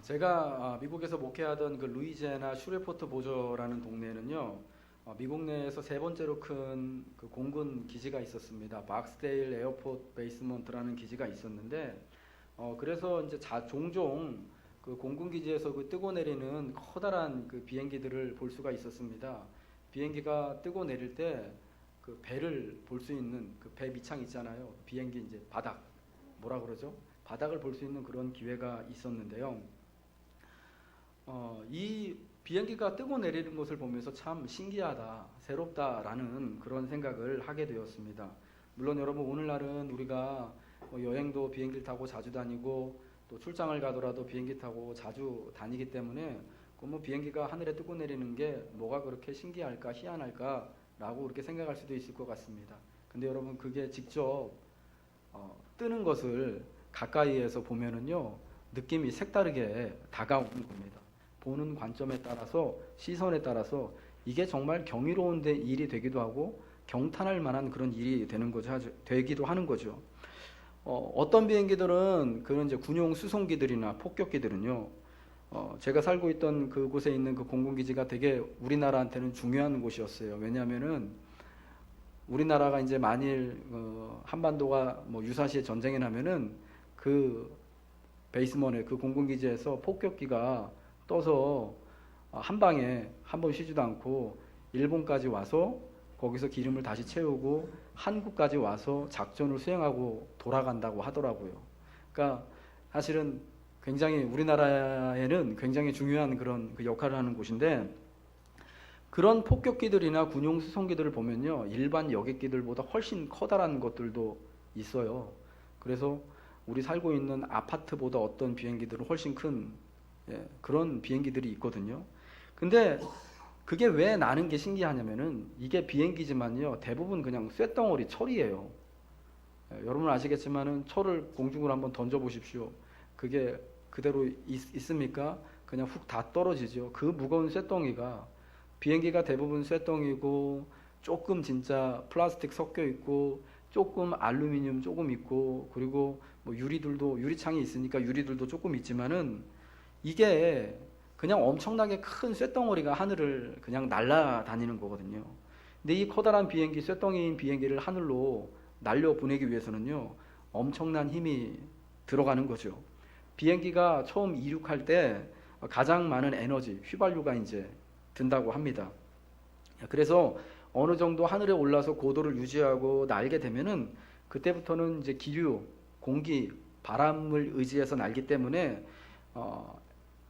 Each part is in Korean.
제가 미국에서 목회하던 그 루이지애나 슈레포트 보저라는 동네는요, 미국 내에서 세 번째로 큰 그 공군 기지가 있었습니다. 박스데일 에어포트 베이스먼트라는 기지가 있었는데, 그래서 이제 종종 그 공군 기지에서 그 뜨고 내리는 커다란 그 비행기들을 볼 수가 있었습니다. 비행기가 뜨고 내릴 때 그 배를 볼 수 있는 그 배 밑창 있잖아요. 비행기 이제 바닥, 뭐라 그러죠? 바닥을 볼 수 있는 그런 기회가 있었는데요. 이 비행기가 뜨고 내리는 것을 보면서 참 신기하다, 새롭다라는 그런 생각을 하게 되었습니다. 물론 여러분, 오늘날은 우리가 여행도 비행기를 타고 자주 다니고 또 출장을 가더라도 비행기 타고 자주 다니기 때문에 뭐 비행기가 하늘에 뜨고 내리는 게 뭐가 그렇게 신기할까, 희한할까라고 그렇게 생각할 수도 있을 것 같습니다. 근데 여러분, 그게 직접 뜨는 것을 가까이에서 보면은요, 느낌이 색다르게 다가오는 겁니다. 보는 관점에 따라서, 시선에 따라서 이게 정말 경이로운 일이 되기도 하고 경탄할 만한 그런 일이 되기도 하는 거죠. 어떤 비행기들은 그런 이제 군용 수송기들이나 폭격기들은요, 제가 살고 있던 그곳에 있는 그 공군기지가 되게 우리나라한테는 중요한 곳이었어요. 왜냐하면은 우리나라가 이제 만일 한반도가 뭐 유사시에 전쟁이 나면은 그 베이스먼에 그 공군기지에서 폭격기가 떠서 한 방에 한 번 쉬지도 않고 일본까지 와서 거기서 기름을 다시 채우고 한국까지 와서 작전을 수행하고 돌아간다고 하더라고요. 그러니까 사실은 굉장히 우리나라에는 굉장히 중요한 그런 그 역할을 하는 곳인데, 그런 폭격기들이나 군용 수송기들을 보면요, 일반 여객기들보다 훨씬 커다란 것들도 있어요. 그래서 우리 살고 있는 아파트보다 어떤 비행기들은 훨씬 큰 그런 비행기들이 있거든요. 근데 그게 왜 나는 게 신기하냐면은, 이게 비행기지만요, 대부분 그냥 쇳덩어리 철이에요. 여러분 아시겠지만은 철을 공중으로 한번 던져 보십시오. 그게 그대로 있습니까? 그냥 훅 다 떨어지죠. 그 무거운 쇳덩이가, 비행기가 대부분 쇳덩이고 조금 진짜 플라스틱 섞여 있고 조금 알루미늄 조금 있고, 그리고 뭐 유리창이 있으니까 유리들도 조금 있지만은, 이게 그냥 엄청나게 큰 쇳덩어리가 하늘을 그냥 날아다니는 거거든요. 근데 이 커다란 비행기, 쇳덩이인 비행기를 하늘로 날려 보내기 위해서는요, 엄청난 힘이 들어가는 거죠. 비행기가 처음 이륙할 때 가장 많은 에너지, 휘발유가 이제 든다고 합니다. 그래서 어느 정도 하늘에 올라서 고도를 유지하고 날게 되면은, 그때부터는 이제 기류, 공기, 바람을 의지해서 날기 때문에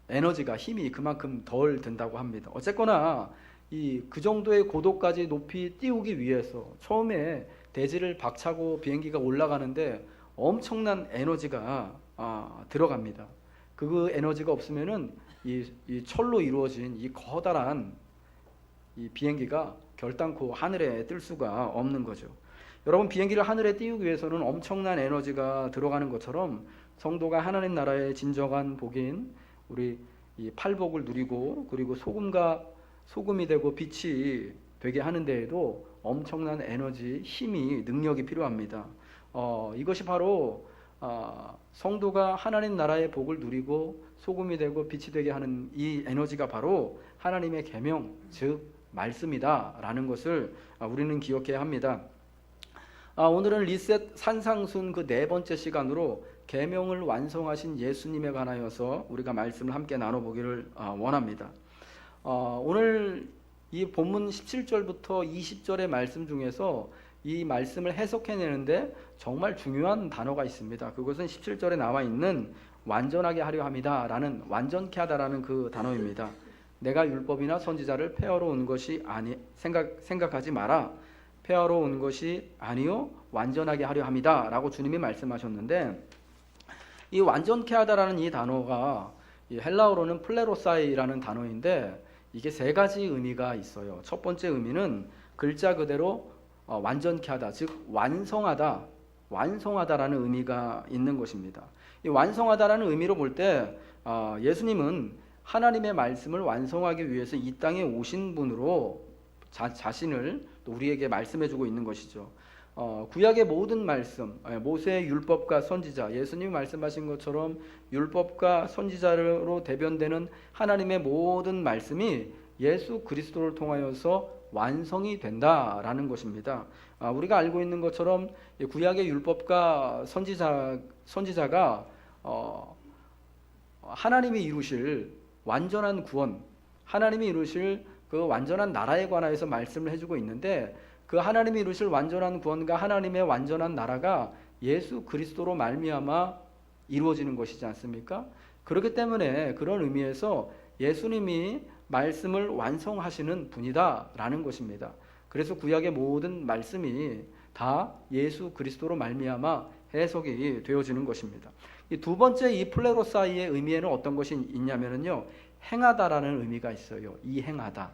에너지가, 힘이 그만큼 덜 든다고 합니다. 어쨌거나 그 정도의 고도까지 높이 띄우기 위해서 처음에 대지를 박차고 비행기가 올라가는데 엄청난 에너지가 들어갑니다. 그 에너지가 없으면은 이 철로 이루어진 이 커다란 이 비행기가 결단코 하늘에 뜰 수가 없는 거죠. 여러분, 비행기를 하늘에 띄우기 위해서는 엄청난 에너지가 들어가는 것처럼, 성도가 하나님 나라의 진정한 복인 우리 이 팔복을 누리고, 그리고 소금이 되고 빛이 되게 하는 데에도 엄청난 에너지, 힘이, 능력이 필요합니다. 이것이 바로 성도가 하나님 나라의 복을 누리고 소금이 되고 빛이 되게 하는 이 에너지가 바로 하나님의 계명, 즉 말씀이다라는 것을 우리는 기억해야 합니다. 오늘은 리셋 산상순 그 네 번째 시간으로 계명을 완성하신 예수님에 관하여서 우리가 말씀을 함께 나눠보기를 원합니다. 오늘 이 본문 17절부터 20절의 말씀 중에서 이 말씀을 해석해내는데 정말 중요한 단어가 있습니다. 그것은 17절에 나와 있는 완전하게 하려 함이다 라는, 완전케 하다라는 그 단어입니다. 내가 율법이나 선지자를 폐하러 온 것이 생각하지 마라. 폐하러 온 것이 아니요 완전하게 하려 함이다 라고 주님이 말씀하셨는데, 이 완전케 하다라는 이 단어가 이 헬라어로는 플레로사이라는 단어인데, 이게 세 가지 의미가 있어요. 첫 번째 의미는 글자 그대로 완전케 하다, 즉 완성하다라는 의미가 있는 것입니다. 이 완성하다라는 의미로 볼 때 예수님은 하나님의 말씀을 완성하기 위해서 이 땅에 오신 분으로 자신을 또 우리에게 말씀해주고 있는 것이죠. 구약의 모든 말씀, 모세의 율법과 선지자, 예수님이 말씀하신 것처럼 율법과 선지자로 대변되는 하나님의 모든 말씀이 예수 그리스도를 통하여서 완성이 된다라는 것입니다. 우리가 알고 있는 것처럼 구약의 율법과 선지자가 하나님이 이루실 완전한 구원, 하나님이 이루실 그 완전한 나라에 관하여서 말씀을 해주고 있는데, 그 하나님이 이루실 완전한 구원과 하나님의 완전한 나라가 예수 그리스도로 말미암아 이루어지는 것이지 않습니까? 그렇기 때문에 그런 의미에서 예수님이 말씀을 완성하시는 분이다라는 것입니다. 그래서 구약의 모든 말씀이 다 예수 그리스도로 말미암아 해석이 되어지는 것입니다. 이 두 번째 이 플레로사이의 의미에는 어떤 것이 있냐면요, 행하다라는 의미가 있어요. 이 행하다.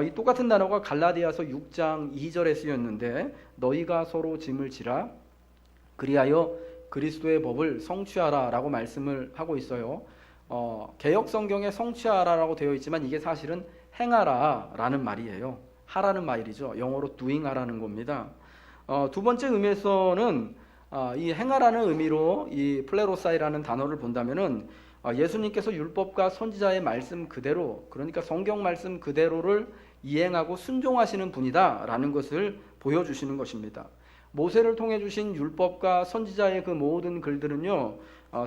이 똑같은 단어가 갈라디아서 6장 2절에 쓰였는데, 너희가 서로 짐을 지라 그리하여 그리스도의 법을 성취하라 라고 말씀을 하고 있어요. 개역 성경에 성취하라라고 되어 있지만 이게 사실은 행하라 라는 말이에요. 하라는 말이죠. 영어로 doing 하라는 겁니다. 두 번째 의미에서는 이 행하라는 의미로 이 플레로사이라는 단어를 본다면은 예수님께서 율법과 선지자의 말씀 그대로, 그러니까 성경 말씀 그대로를 이행하고 순종하시는 분이다라는 것을 보여주시는 것입니다. 모세를 통해 주신 율법과 선지자의 그 모든 글들은요,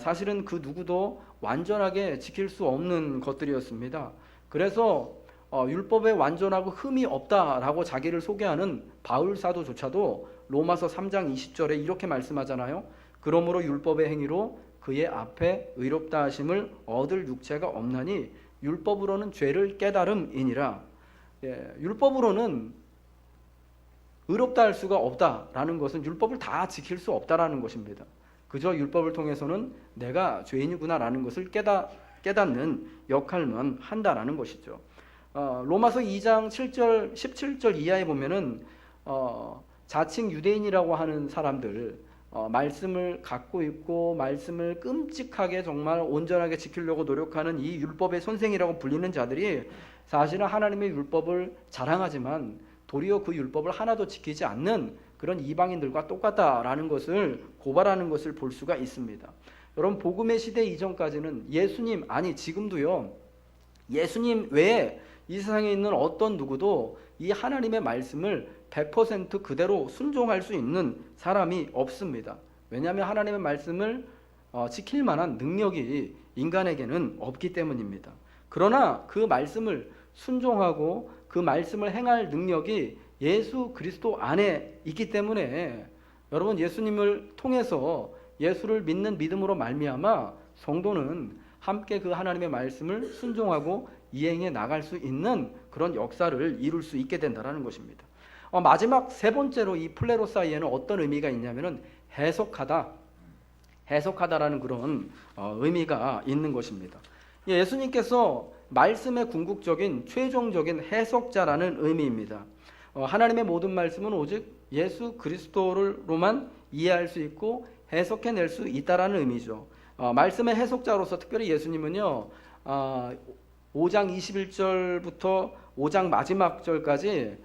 사실은 그 누구도 완전하게 지킬 수 없는 것들이었습니다. 그래서 율법에 완전하고 흠이 없다라고 자기를 소개하는 바울 사도조차도 로마서 3장 20절에 이렇게 말씀하잖아요. 그러므로 율법의 행위로 그의 앞에 의롭다 하심을 얻을 육체가 없나니 율법으로는 죄를 깨달음이니라. 율법으로는 의롭다 할 수가 없다라는 것은 율법을 다 지킬 수 없다라는 것입니다. 그저 율법을 통해서는 내가 죄인이구나라는 것을 깨닫는 역할만 한다라는 것이죠. 로마서 2장 7절 17절 이하에 보면은 자칭 유대인이라고 하는 사람들, 말씀을 갖고 있고 말씀을 끔찍하게 정말 온전하게 지키려고 노력하는 이 율법의 선생이라고 불리는 자들이 사실은 하나님의 율법을 자랑하지만 도리어 그 율법을 하나도 지키지 않는 그런 이방인들과 똑같다라는 것을 고발하는 것을 볼 수가 있습니다. 여러분, 복음의 시대 이전까지는 예수님, 아니 지금도요, 예수님 외에 이 세상에 있는 어떤 누구도 이 하나님의 말씀을 100% 그대로 순종할 수 있는 사람이 없습니다. 왜냐하면 하나님의 말씀을 지킬 만한 능력이 인간에게는 없기 때문입니다. 그러나 그 말씀을 순종하고 그 말씀을 행할 능력이 예수 그리스도 안에 있기 때문에 여러분, 예수님을 통해서 예수를 믿는 믿음으로 말미암아 성도는 함께 그 하나님의 말씀을 순종하고 이행해 나갈 수 있는 그런 역사를 이룰 수 있게 된다는 것입니다. 마지막 세 번째로 이 플레로사이에는 어떤 의미가 있냐면은 해석하다라는 그런 의미가 있는 것입니다. 예수님께서 말씀의 궁극적인 최종적인 해석자라는 의미입니다. 하나님의 모든 말씀은 오직 예수 그리스도로만 이해할 수 있고 해석해낼 수 있다라는 의미죠. 말씀의 해석자로서 특별히 예수님은요, 5장 21절부터 5장 마지막 절까지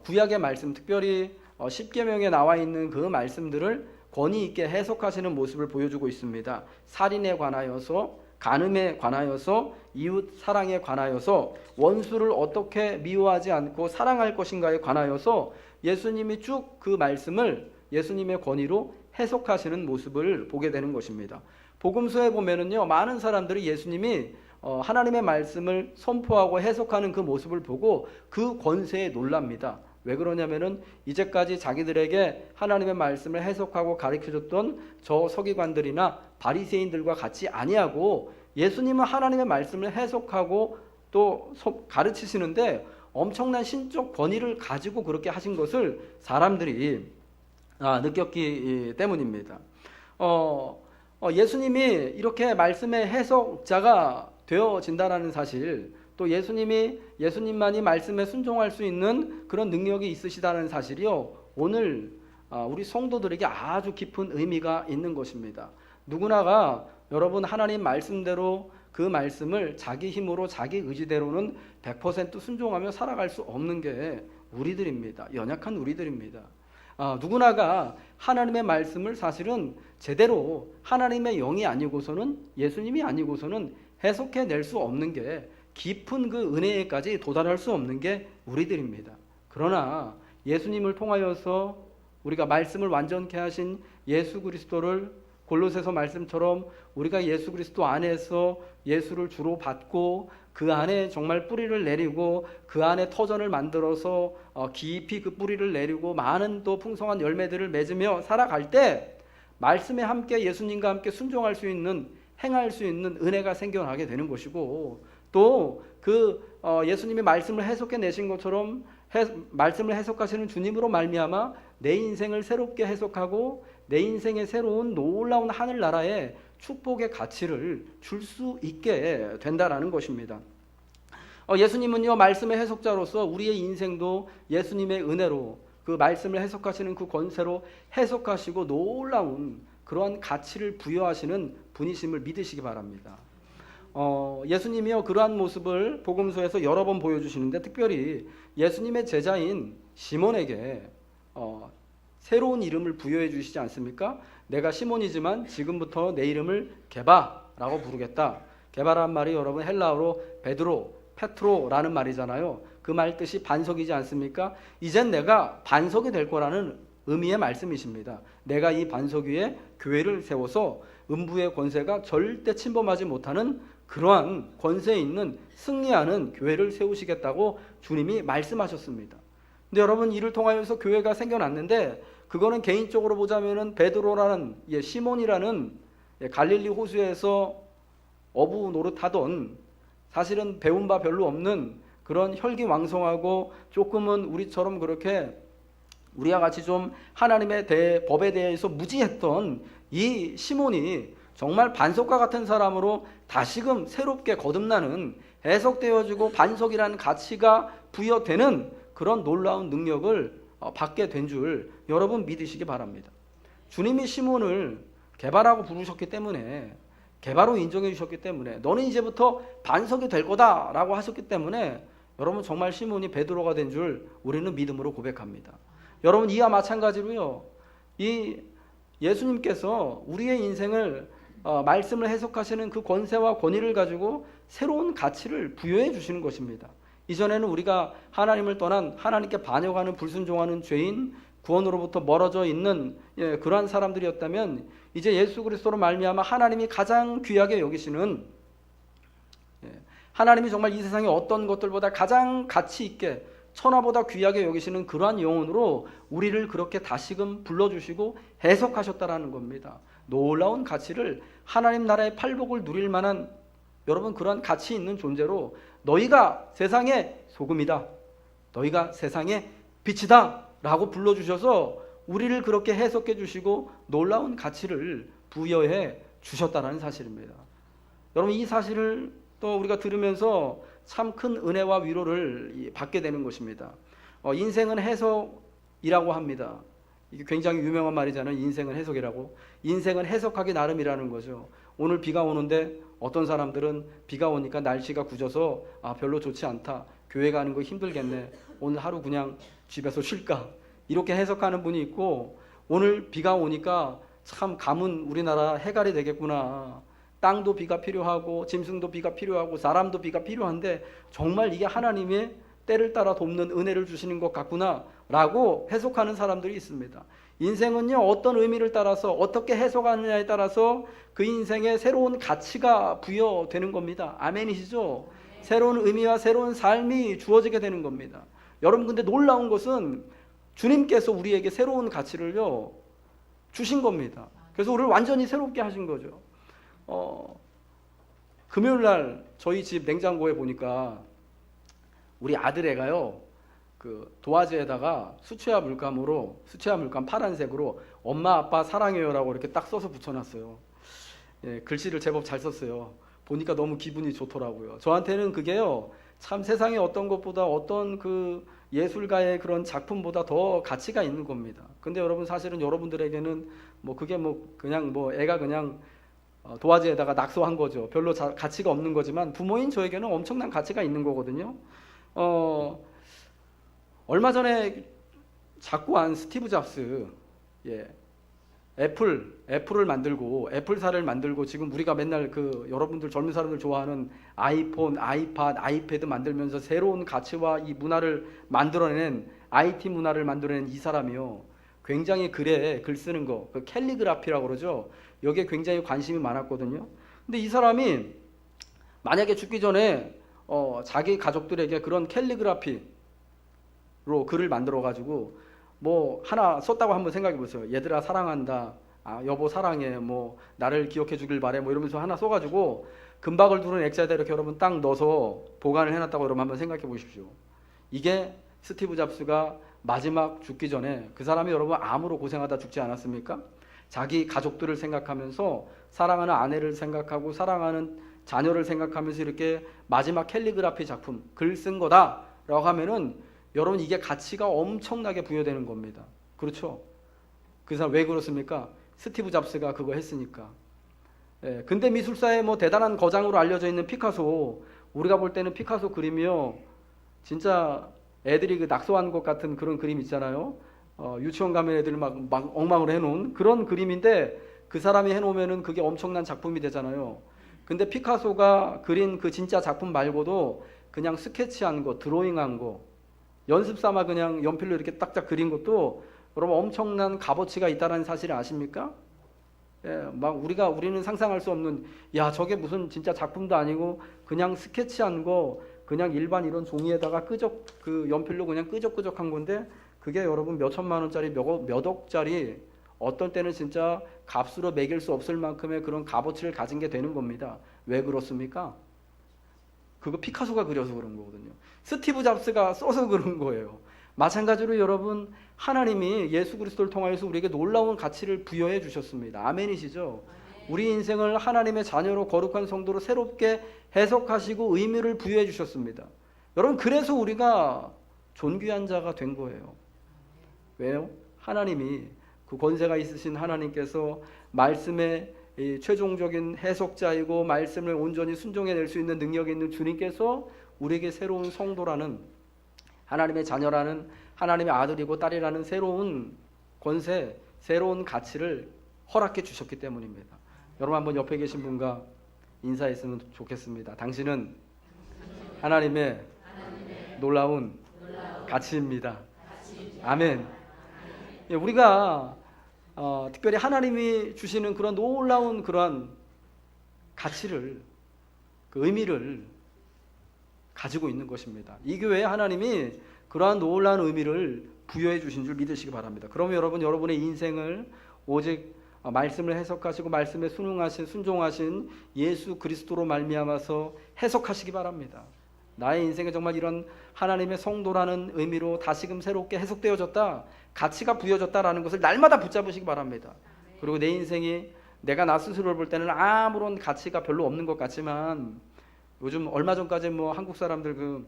구약의 말씀, 특별히 십계명에 나와 있는 그 말씀들을 권위 있게 해석하시는 모습을 보여주고 있습니다. 살인에 관하여서, 간음에 관하여서, 이웃 사랑에 관하여서, 원수를 어떻게 미워하지 않고 사랑할 것인가에 관하여서 예수님이 쭉 그 말씀을 예수님의 권위로 해석하시는 모습을 보게 되는 것입니다. 복음서에 보면은요, 많은 사람들이 예수님이 하나님의 말씀을 선포하고 해석하는 그 모습을 보고 그 권세에 놀랍니다. 왜 그러냐면은 이제까지 자기들에게 하나님의 말씀을 해석하고 가르쳐줬던 저 서기관들이나 바리새인들과 같이 아니하고 예수님은 하나님의 말씀을 해석하고 또 가르치시는데 엄청난 신적 권위를 가지고 그렇게 하신 것을 사람들이 느꼈기 때문입니다. 예수님이 이렇게 말씀의 해석자가 되어진다라는 사실, 또 예수님만이 말씀에 순종할 수 있는 그런 능력이 있으시다는 사실이요, 오늘 우리 성도들에게 아주 깊은 의미가 있는 것입니다. 누구나가 여러분 하나님 말씀대로 그 말씀을 자기 힘으로 자기 의지대로는 100% 순종하며 살아갈 수 없는 게 우리들입니다. 연약한 우리들입니다. 누구나가 하나님의 말씀을 사실은 제대로 하나님의 영이 아니고서는, 예수님이 아니고서는 해석해낼 수 없는 게, 깊은 그 은혜에까지 도달할 수 없는 게 우리들입니다. 그러나 예수님을 통하여서 우리가 말씀을 완전케 하신 예수 그리스도를, 골로새서 말씀처럼 우리가 예수 그리스도 안에서 예수를 주로 받고 그 안에 정말 뿌리를 내리고 그 안에 터전을 만들어서 깊이 그 뿌리를 내리고 많은 또 풍성한 열매들을 맺으며 살아갈 때 말씀에 함께 예수님과 함께 순종할 수 있는, 행할 수 있는 은혜가 생겨나게 되는 것이고, 또 그 예수님이 말씀을 해석해 내신 것처럼 말씀을 해석하시는 주님으로 말미암아 내 인생을 새롭게 해석하고 내 인생의 새로운 놀라운 하늘나라의 축복의 가치를 줄 수 있게 된다라는 것입니다. 예수님은요, 말씀의 해석자로서 우리의 인생도 예수님의 은혜로, 그 말씀을 해석하시는 그 권세로 해석하시고 놀라운 그러한 가치를 부여하시는 분이심을 믿으시기 바랍니다. 예수님이요, 그러한 모습을 복음서에서 여러 번 보여주시는데, 특별히 예수님의 제자인 시몬에게 새로운 이름을 부여해 주시지 않습니까? 내가 시몬이지만 지금부터 내 이름을 게바라고 부르겠다. 게바라는 말이 여러분 헬라어로 베드로, 페트로라는 말이잖아요. 그 말 뜻이 반석이지 않습니까? 이젠 내가 반석이 될 거라는 의미의 말씀이십니다. 내가 이 반석 위에 교회를 세워서 음부의 권세가 절대 침범하지 못하는 그러한 권세 있는 승리하는 교회를 세우시겠다고 주님이 말씀하셨습니다. 근데 여러분, 이를 통하여서 교회가 생겨났는데, 그거는 개인적으로 보자면은 베드로라는, 시몬이라는 갈릴리 호수에서 어부 노릇하던, 사실은 배운 바 별로 없는 그런 혈기왕성하고 조금은 우리처럼 그렇게 우리와 같이 좀 하나님의 법에 대해서 무지했던 이 시몬이 정말 반석과 같은 사람으로 다시금 새롭게 거듭나는, 해석되어지고 반석이라는 가치가 부여되는 그런 놀라운 능력을 받게 된 줄 여러분 믿으시기 바랍니다. 주님이 시몬을 게바라고 부르셨기 때문에, 게바로 인정해 주셨기 때문에, 너는 이제부터 반석이 될 거다라고 하셨기 때문에 여러분 정말 시몬이 베드로가 된 줄 우리는 믿음으로 고백합니다. 여러분, 이와 마찬가지로요, 이 예수님께서 우리의 인생을 말씀을 해석하시는 그 권세와 권위를 가지고 새로운 가치를 부여해 주시는 것입니다. 이전에는 우리가 하나님을 떠난, 하나님께 반역하는, 불순종하는 죄인, 구원으로부터 멀어져 있는 그러한 사람들이었다면, 이제 예수 그리스도로 말미암아 하나님이 가장 귀하게 여기시는, 하나님이 정말 이 세상의 어떤 것들보다 가장 가치 있게, 천하보다 귀하게 여기시는 그러한 영혼으로 우리를 그렇게 다시금 불러주시고 해석하셨다라는 겁니다. 놀라운 가치를, 하나님 나라의 팔복을 누릴 만한 여러분 그러한 가치 있는 존재로, 너희가 세상의 소금이다, 너희가 세상의 빛이다 라고 불러주셔서 우리를 그렇게 해석해 주시고 놀라운 가치를 부여해 주셨다는 사실입니다. 여러분, 이 사실을 또 우리가 들으면서 참 큰 은혜와 위로를 받게 되는 것입니다. 인생은 해석이라고 합니다. 이게 굉장히 유명한 말이잖아요. 인생은 해석이라고. 인생은 해석하기 나름이라는 거죠. 오늘 비가 오는데 어떤 사람들은 비가 오니까 날씨가 굳어서 별로 좋지 않다, 교회 가는 거 힘들겠네, 오늘 하루 그냥 집에서 쉴까, 이렇게 해석하는 분이 있고, 오늘 비가 오니까 참 가뭄 우리나라 해갈이 되겠구나, 땅도 비가 필요하고 짐승도 비가 필요하고 사람도 비가 필요한데 정말 이게 하나님의 때를 따라 돕는 은혜를 주시는 것 같구나 라고 해석하는 사람들이 있습니다. 인생은요, 어떤 의미를 따라서 어떻게 해석하느냐에 따라서 그 인생에 새로운 가치가 부여되는 겁니다. 아멘이시죠? 새로운 의미와 새로운 삶이 주어지게 되는 겁니다. 여러분, 근데 놀라운 것은 주님께서 우리에게 새로운 가치를요 주신 겁니다. 그래서 우리를 완전히 새롭게 하신 거죠. 금요일날 저희 집 냉장고에 보니까 우리 아들 애가요, 그 도화지에다가 수채화 물감 파란색으로 엄마 아빠 사랑해요라고 이렇게 딱 써서 붙여놨어요. 글씨를 제법 잘 썼어요. 보니까 너무 기분이 좋더라고요. 저한테는 그게요, 참 세상에 어떤 것보다, 어떤 그 예술가의 그런 작품보다 더 가치가 있는 겁니다. 근데 여러분, 사실은 여러분들에게는 그게 그냥 애가 그냥 도화지에다가 낙서한 거죠. 별로 가치가 없는 거지만 부모인 저에게는 엄청난 가치가 있는 거거든요. 얼마 전에 자꾸한 스티브 잡스, 예, 애플을 만들고 애플사를 만들고 지금 우리가 맨날 그 여러분들 젊은 사람들 좋아하는 아이폰, 아이팟, 아이패드 만들면서 새로운 가치와 이 문화를 만들어낸 IT 문화를 만들어낸 이 사람이요. 굉장히 글 쓰는 거, 그 캘리그라피라고 그러죠. 여기에 굉장히 관심이 많았거든요. 근데 이 사람이 만약에 죽기 전에 자기 가족들에게 그런 캘리그라피로 글을 만들어 가지고 뭐 하나 썼다고 한번 생각해 보세요. 얘들아 사랑한다. 여보 사랑해. 뭐 나를 기억해 주길 바래. 뭐 이러면서 하나 써가지고 금박을 두른 액자에다 이렇게 여러분 딱 넣어서 보관을 해놨다고 여러분 한번 생각해 보십시오. 이게 스티브 잡스가 마지막 죽기 전에 그 사람이 여러분 암으로 고생하다 죽지 않았습니까? 자기 가족들을 생각하면서 사랑하는 아내를 생각하고 사랑하는 자녀를 생각하면서 이렇게 마지막 캘리그라피 작품 글 쓴 거다라고 하면은 여러분 이게 가치가 엄청나게 부여되는 겁니다. 그렇죠? 그 사람 왜 그렇습니까? 스티브 잡스가 그거 했으니까. 예, 근대 미술사의 뭐 대단한 거장으로 알려져 있는 피카소, 우리가 볼 때는 피카소 그림이요, 진짜 애들이 그 낙서한 것 같은 그런 그림 있잖아요. 유치원 가면 애들 막 엉망으로 해놓은 그런 그림인데 그 사람이 해놓으면은 그게 엄청난 작품이 되잖아요. 근데 피카소가 그린 그 진짜 작품 말고도 그냥 스케치한 거, 드로잉한 거, 연습 삼아 그냥 연필로 이렇게 딱딱 그린 것도 여러분 엄청난 값어치가 있다는 사실을 아십니까? 예, 막 우리는 상상할 수 없는, 야 저게 무슨 진짜 작품도 아니고 그냥 스케치한 거, 그냥 일반 이런 종이에다가 그 연필로 그냥 끄적끄적한 건데 그게 여러분 몇 천만 원짜리 몇 억짜리, 어떤 때는 진짜 값으로 매길 수 없을 만큼의 그런 값어치를 가진 게 되는 겁니다. 왜 그렇습니까? 그거 피카소가 그려서 그런 거거든요. 스티브 잡스가 써서 그런 거예요. 마찬가지로 여러분 하나님이 예수 그리스도를 통하여서 우리에게 놀라운 가치를 부여해 주셨습니다. 아멘이시죠? 우리 인생을 하나님의 자녀로 거룩한 성도로 새롭게 해석하시고 의미를 부여해 주셨습니다. 여러분 그래서 우리가 존귀한 자가 된 거예요. 왜요? 하나님이, 그 권세가 있으신 하나님께서 말씀의 최종적인 해석자이고 말씀을 온전히 순종해낼 수 있는 능력이 있는 주님께서 우리에게 새로운 성도라는, 하나님의 자녀라는, 하나님의 아들이고 딸이라는 새로운 권세, 새로운 가치를 허락해 주셨기 때문입니다. 여러분 한번 옆에 계신 분과 인사했으면 좋겠습니다. 당신은 하나님의 놀라운 가치입니다. 아멘. 우리가 특별히 하나님이 주시는 그런 놀라운 그러한 가치를, 그 의미를 가지고 있는 것입니다. 이 교회에 하나님이 그러한 놀라운 의미를 부여해 주신 줄 믿으시기 바랍니다. 그러면 여러분의 인생을 오직 말씀을 해석하시고 말씀에 순종하신 예수 그리스도로 말미암아서 해석하시기 바랍니다. 나의 인생에 정말 이런 하나님의 성도라는 의미로 다시금 새롭게 해석되어졌다, 가치가 부여졌다라는 것을 날마다 붙잡으시기 바랍니다. 그리고 내 인생이 내가 나 스스로를 볼 때는 아무런 가치가 별로 없는 것 같지만, 요즘 얼마 전까지 뭐 한국 사람들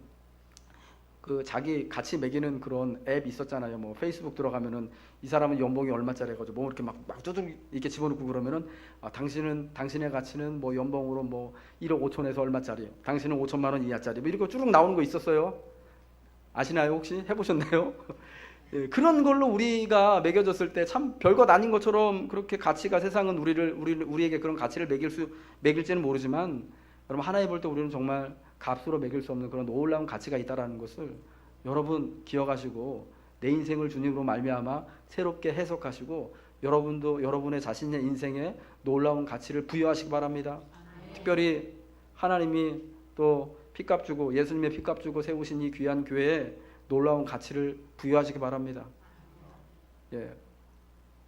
그 자기 가치 매기는 그런 앱 있었잖아요. 뭐 페이스북 들어가면은 이 사람은 연봉이 얼마짜리 해가지고 뭐 이렇게 막 쪼득 이렇게 집어넣고 그러면은 당신의 가치는 뭐 연봉으로 뭐 1억 5천에서 얼마짜리, 당신은 5천만 원 이하짜리, 뭐 이렇게 쭉 나오는 거 있었어요. 아시나요? 혹시 해보셨나요? 예, 그런 걸로 우리가 매겨졌을 때 참 별것 아닌 것처럼 그렇게 가치가, 세상은 우리에게 그런 가치를 매길지는 모르지만, 여러분 하나님 볼 때 우리는 정말 값으로 매길 수 없는 그런 놀라운 가치가 있다라는 것을 여러분 기억하시고 내 인생을 주님으로 말미암아 새롭게 해석하시고 여러분도 여러분의 자신의 인생에 놀라운 가치를 부여하시기 바랍니다. 특별히 하나님이 또 피값 주고 예수님의 피값 주고 세우신 이 귀한 교회에 놀라운 가치를 부여하시기 바랍니다. 예,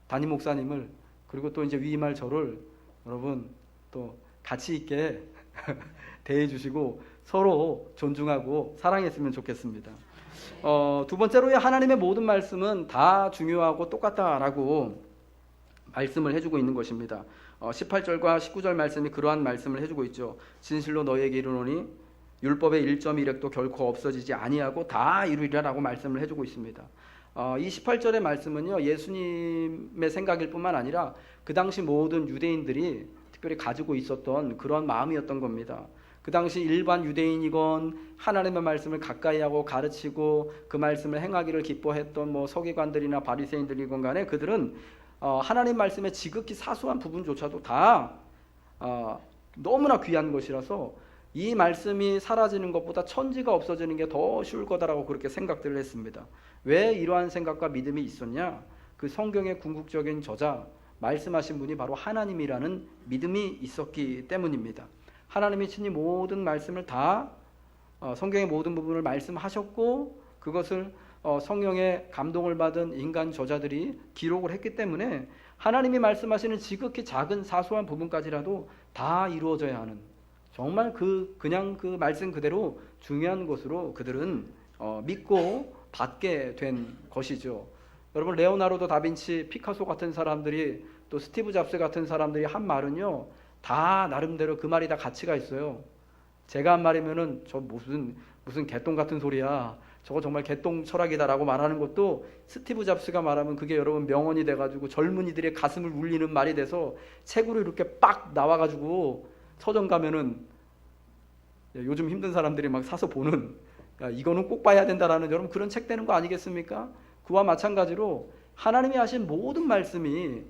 담임 목사님을, 그리고 또 이제 위임할 저를 여러분 또 가치 있게 대해 주시고 서로 존중하고 사랑했으면 좋겠습니다. 두 번째로 하나님의 모든 말씀은 다 중요하고 똑같다라고 말씀을 해주고 있는 것입니다. 18절과 19절 말씀이 그러한 말씀을 해주고 있죠. 진실로 너희에게 이르노니 율법의 1.1획도 결코 없어지지 아니하고 다 이루리라라고 말씀을 해주고 있습니다. 이 18절의 말씀은요, 예수님의 생각일 뿐만 아니라 그 당시 모든 유대인들이 특별히 가지고 있었던 그런 마음이었던 겁니다. 그 당시 일반 유대인이건 하나님의 말씀을 가까이 하고 가르치고 그 말씀을 행하기를 기뻐했던 뭐 서기관들이나 바리새인들이건 간에 그들은 하나님 말씀의 지극히 사소한 부분조차도 다 너무나 귀한 것이라서 이 말씀이 사라지는 것보다 천지가 없어지는 게 더 쉬울 거다라고 그렇게 생각들을 했습니다. 왜 이러한 생각과 믿음이 있었냐? 그 성경의 궁극적인 저자 말씀하신 분이 바로 하나님이라는 믿음이 있었기 때문입니다. 하나님이 친히 모든 말씀을 다 성경의 모든 부분을 말씀하셨고 그것을 성령의 감동을 받은 인간 저자들이 기록을 했기 때문에 하나님이 말씀하시는 지극히 작은 사소한 부분까지라도 다 이루어져야 하는 정말 그냥 그 말씀 그대로 중요한 것으로 그들은 믿고 받게 된 것이죠. 여러분 레오나르도 다빈치, 피카소 같은 사람들이 또 스티브 잡스 같은 사람들이 한 말은요 다 나름대로 그 말이 다 가치가 있어요. 제가 한 말이면은 저 무슨 개똥 같은 소리야. 저거 정말 개똥 철학이다라고 말하는 것도 스티브 잡스가 말하면 그게 여러분 명언이 돼가지고 젊은이들의 가슴을 울리는 말이 돼서 책으로 이렇게 빡 나와가지고 서점 가면은 요즘 힘든 사람들이 막 사서 보는 야, 이거는 꼭 봐야 된다라는 여러분 그런 책 되는 거 아니겠습니까? 그와 마찬가지로 하나님이 하신 모든 말씀이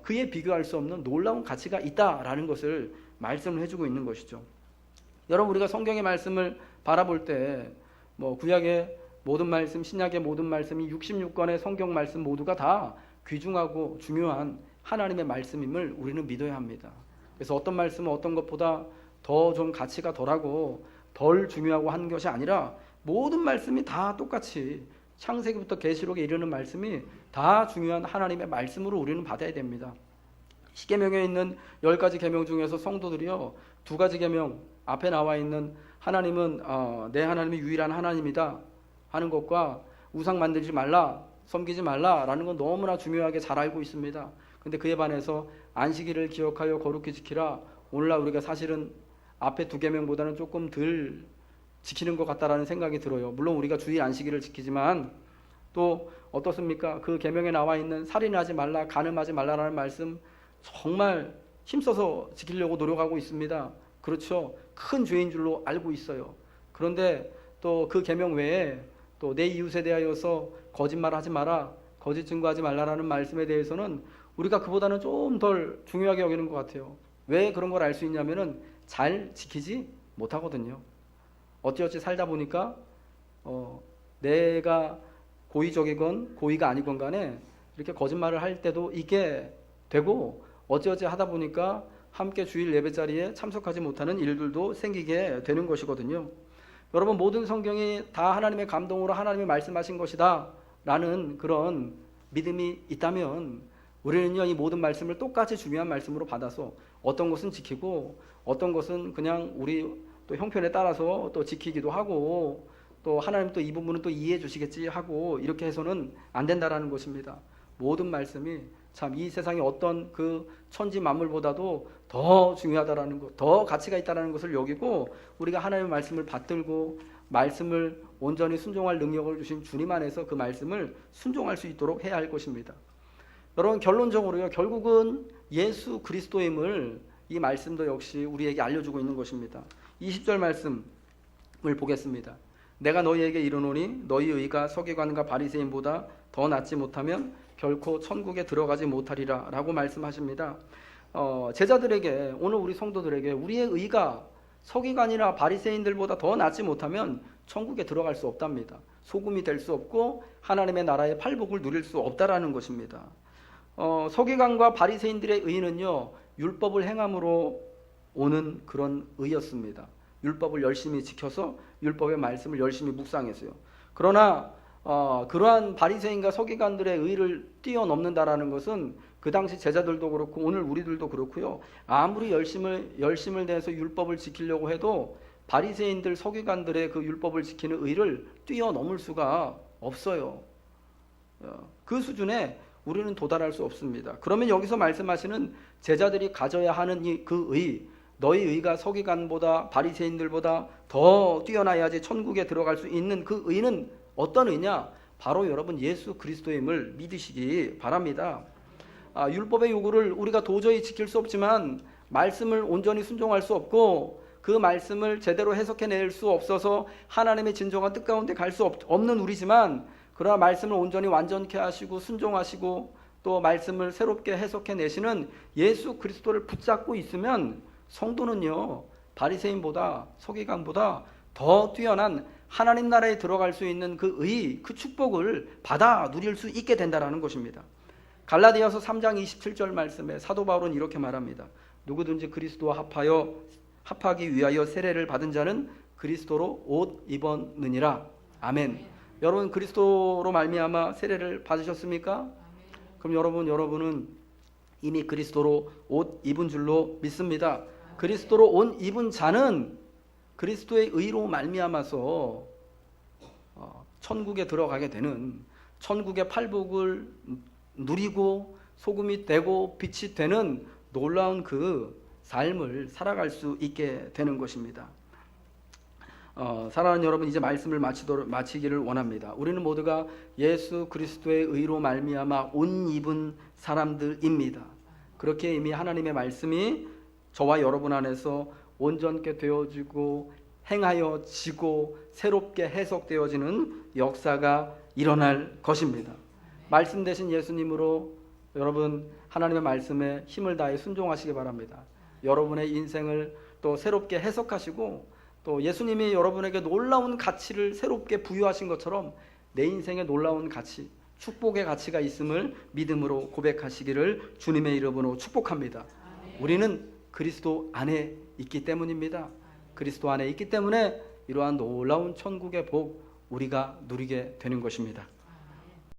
그에 비교할 수 없는 놀라운 가치가 있다라는 것을 말씀을 해주고 있는 것이죠. 여러분 우리가 성경의 말씀을 바라볼 때 뭐 구약의 모든 말씀, 신약의 모든 말씀이 66권의 성경 말씀 모두가 다 귀중하고 중요한 하나님의 말씀임을 우리는 믿어야 합니다. 그래서 어떤 말씀은 어떤 것보다 더 좀 가치가 덜하고 덜 중요하고 한 것이 아니라 모든 말씀이 다 똑같이 창세기부터 계시록에 이르는 말씀이 다 중요한 하나님의 말씀으로 우리는 받아야 됩니다. 십계명에 있는 10가지 계명 중에서 성도들이요 2가지 계명 앞에 나와 있는 하나님은 내 하나님이 유일한 하나님이다 하는 것과 우상 만들지 말라, 섬기지 말라라는 건 너무나 중요하게 잘 알고 있습니다. 근데 그에 반해서 안식일을 기억하여 거룩히 지키라. 오늘날 우리가 사실은 앞에 2계명보다는 조금 덜 지키는 것 같다라는 생각이 들어요. 물론 우리가 주일 안식일을 지키지만 또 어떻습니까? 그 계명에 나와 있는 살인하지 말라, 간음하지 말라라는 말씀 정말 힘써서 지키려고 노력하고 있습니다. 그렇죠. 큰 죄인 줄로 알고 있어요. 그런데 또 그 계명 외에 또 내 이웃에 대하여서 거짓말하지 마라, 거짓 증거하지 말라라는 말씀에 대해서는 우리가 그보다는 좀 덜 중요하게 여기는 것 같아요. 왜 그런 걸 알 수 있냐면은 잘 지키지 못하거든요. 어찌어찌 살다 보니까 내가 고의적이건 고의가 아니건 간에 이렇게 거짓말을 할 때도 이게 되고 어찌어찌 하다 보니까 함께 주일 예배 자리에 참석하지 못하는 일들도 생기게 되는 것이거든요. 여러분 모든 성경이 다 하나님의 감동으로 하나님이 말씀하신 것이다 라는 그런 믿음이 있다면 우리는요 이 모든 말씀을 똑같이 중요한 말씀으로 받아서 어떤 것은 지키고 어떤 것은 그냥 우리 또 형편에 따라서 또 지키기도 하고 또 하나님 또 이 부분은 또 이해해 주시겠지 하고 이렇게 해서는 안 된다라는 것입니다. 모든 말씀이 참 이 세상의 어떤 그 천지 만물보다도 더 중요하다라는 것, 더 가치가 있다라는 것을 여기고 우리가 하나님의 말씀을 받들고 말씀을 온전히 순종할 능력을 주신 주님 안에서 그 말씀을 순종할 수 있도록 해야 할 것입니다. 여러분 결론적으로요 결국은 예수 그리스도임을 이 말씀도 역시 우리에게 알려주고 있는 것입니다. 20절 말씀을 보겠습니다. 내가 너희에게 이르노니 너희 의가 서기관과 바리새인보다 더 낫지 못하면 결코 천국에 들어가지 못하리라 라고 말씀하십니다. 제자들에게 오늘 우리 성도들에게 우리의 의가 서기관이나 바리새인들보다 더 낫지 못하면 천국에 들어갈 수 없답니다. 소금이 될 수 없고 하나님의 나라의 팔복을 누릴 수 없다라는 것입니다. 서기관과 바리새인들의 의는요 율법을 행함으로 오는 그런 의였습니다. 율법을 열심히 지켜서 율법의 말씀을 열심히 묵상했어요. 그러나 그러한 바리새인과 서기관들의 의를 뛰어넘는다라는 것은 그 당시 제자들도 그렇고 오늘 우리들도 그렇고요. 아무리 열심을 내서 율법을 지키려고 해도 바리새인들 서기관들의 그 율법을 지키는 의를 뛰어넘을 수가 없어요. 그 수준에 우리는 도달할 수 없습니다. 그러면 여기서 말씀하시는 제자들이 가져야 하는 그 의, 너희 의가 서기관보다 바리새인들보다 더 뛰어나야지 천국에 들어갈 수 있는 그 의는 어떤 의냐? 바로 여러분 예수 그리스도임을 믿으시기 바랍니다. 율법의 요구를 우리가 도저히 지킬 수 없지만 말씀을 온전히 순종할 수 없고 그 말씀을 제대로 해석해낼 수 없어서 하나님의 진정한 뜻 가운데 갈 수 없는 우리지만, 그러나 말씀을 온전히 완전케 하시고 순종하시고 또 말씀을 새롭게 해석해내시는 예수 그리스도를 붙잡고 있으면 성도는요, 바리새인보다 서기관보다 더 뛰어난 하나님 나라에 들어갈 수 있는 그 의, 그 축복을 받아 누릴 수 있게 된다는 것입니다. 갈라디아서 3장 27절 말씀에 사도 바울은 이렇게 말합니다. 누구든지 그리스도와 합하기 위하여 세례를 받은 자는 그리스도로 옷 입었느니라. 아멘. 여러분, 그리스도로 말미암아 세례를 받으셨습니까? 그럼 여러분은 이미 그리스도로 옷 입은 줄로 믿습니다. 그리스도로 옷 입은 자는 그리스도의 의로 말미암아서 천국에 들어가게 되는, 천국의 팔복을 누리고 소금이 되고 빛이 되는 놀라운 그 삶을 살아갈 수 있게 되는 것입니다. 사랑하는 여러분, 이제 말씀을 마치기를 원합니다. 우리는 모두가 예수 그리스도의 의로 말미암아 옷 입은 사람들입니다. 그렇게 이미 하나님의 말씀이 저와 여러분 안에서 온전케 되어지고 행하여지고 새롭게 해석되어지는 역사가 일어날 것입니다. 말씀 되신 예수님으로 여러분 하나님의 말씀에 힘을 다해 순종하시기 바랍니다. 여러분의 인생을 또 새롭게 해석하시고 또 예수님이 여러분에게 놀라운 가치를 새롭게 부여하신 것처럼 내 인생에 놀라운 가치, 축복의 가치가 있음을 믿음으로 고백하시기를 주님의 이름으로 축복합니다. 우리는 그리스도 안에 있기 때문입니다. 그리스도 안에 있기 때문에 이러한 놀라운 천국의 복 우리가 누리게 되는 것입니다.